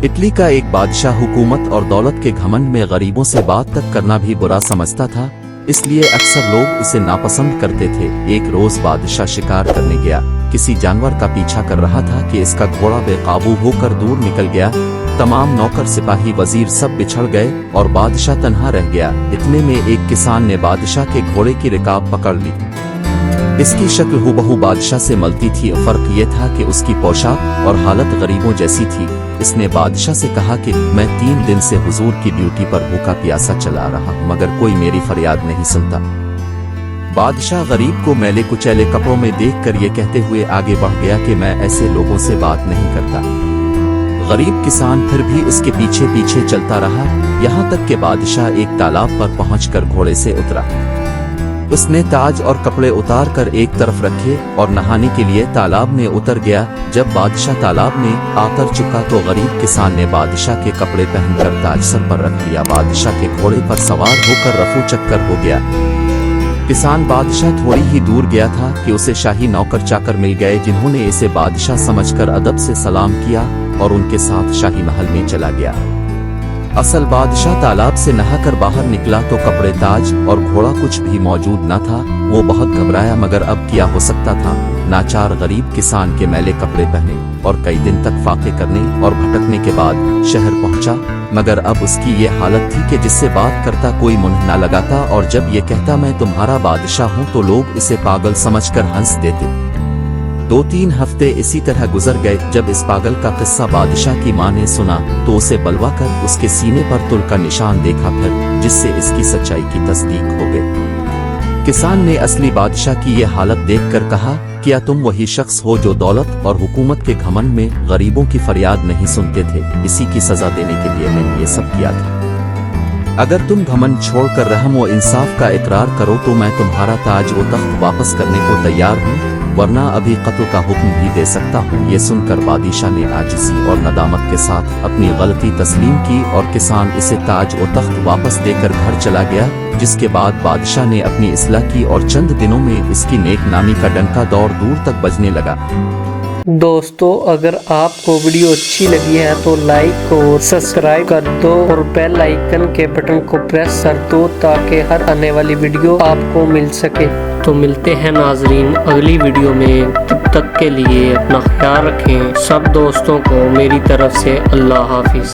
Italy का एक बादशाह हुकूमत और दौलत के घमंड में गरीबों से बात तक करना भी बुरा समझता था, इसलिए अक्सर लोग इसे नापसंद करते थे। एक रोज बादशाह शिकार करने गया, किसी जानवर का पीछा कर रहा था कि इसका घोड़ा बेकाबू होकर दूर निकल गया। तमाम नौकर सिपाही वजीर सब बिछड़ गए और बादशाह तन्हा रह गया। इतने में एक किसान ने बादशाह के घोड़े की रिकाब पकड़ ली। इसकी शक्ल हुबहू बादशाह से मिलती थी, फर्क ये था कि उसकी पोशाक और हालत गरीबों जैसी थी। इसने बादशाह से कहा कि मैं 3 दिन से हुजूर की ड्यूटी पर भूखा प्यासा चला रहा हूं, मगर कोई मेरी फरियाद नहीं सुनता। बादशाह गरीब को मैले कुचैले कपड़ों में देखकर ये कहते हुए आगे बढ़ गया कि मैं ऐसे लोगों से बात नहीं करता। गरीब किसान फिर भी उसके पीछे पीछे चलता रहा, यहाँ तक कि बादशाह एक तालाब पर पहुंचकर घोड़े से उतरा। उसने ताज और कपड़े उतार कर एक तरफ रखे और नहाने के लिए तालाब में उतर गया। जब बादशाह तालाब में आकर चुका तो गरीब किसान ने बादशाह के कपड़े पहनकर ताज सर पर रख लिया। बादशाह के घोड़े पर सवार होकर रफू चक्कर हो गया। किसान बादशाह थोड़ी ही दूर गया था कि उसे शाही नौकर चाकर मिल गए, जिन्होंने इसे बादशाह समझकर अदब से सलाम किया और उनके साथ शाही महल में चला गया। असल बादशाह तालाब से नहाकर बाहर निकला तो कपड़े, ताज और घोड़ा कुछ भी मौजूद न था। वो बहुत घबराया, मगर अब क्या हो सकता था। नाचार गरीब किसान के मैले कपड़े पहने और कई दिन तक फाके करने और भटकने के बाद शहर पहुंचा, मगर अब उसकी ये हालत थी कि जिससे बात करता कोई मुंह न लगाता, और जब ये कहता मैं तुम्हारा बादशाह हूं तो लोग इसे पागल समझकर हंस देते। 2-3 हफ्ते इसी तरह गुजर गए। जब इस पागल का किस्सा बादशाह की मां ने सुना तो उसे बलवा कर उसके सीने पर तुल का निशान देखा, फिर जिससे इसकी सच्चाई की तस्दीक हो गई। किसान ने असली बादशाह की ये हालत देखकर कहा, क्या तुम वही शख्स हो जो दौलत और हुकूमत के घमंड में गरीबों की फरियाद नहीं सुनते थे? इसी की सजा देने के लिए मैंने ये सब किया था। अगर तुम घमंड छोड़कर रहम व इंसाफ का इकरार करो तो मैं तुम्हारा ताज व तख्त वापस करने को तैयार हूँ, वरना अभी कत्ल का हुक्म भी दे सकता हूँ। ये सुनकर बादशाह ने आजिज़ी और नदामत के साथ अपनी गलती तस्लीम की और किसान इसे ताज और तख्त वापस देकर घर चला गया। जिसके बाद बादशाह ने अपनी इस्लाह की और चंद दिनों में इसकी नेक नामी का डंका दौर दूर तक बजने लगा। दोस्तों, अगर आपको वीडियो अच्छी लगी है तो लाइक और सब्सक्राइब कर दो और बेल आइकन के बटन को प्रेस कर दो ताकि हर आने वाली वीडियो आपको मिल सके। तो मिलते हैं नाजरीन अगली वीडियो में, तब तक के लिए अपना ख्याल रखें। सब दोस्तों को मेरी तरफ से अल्लाह हाफिज।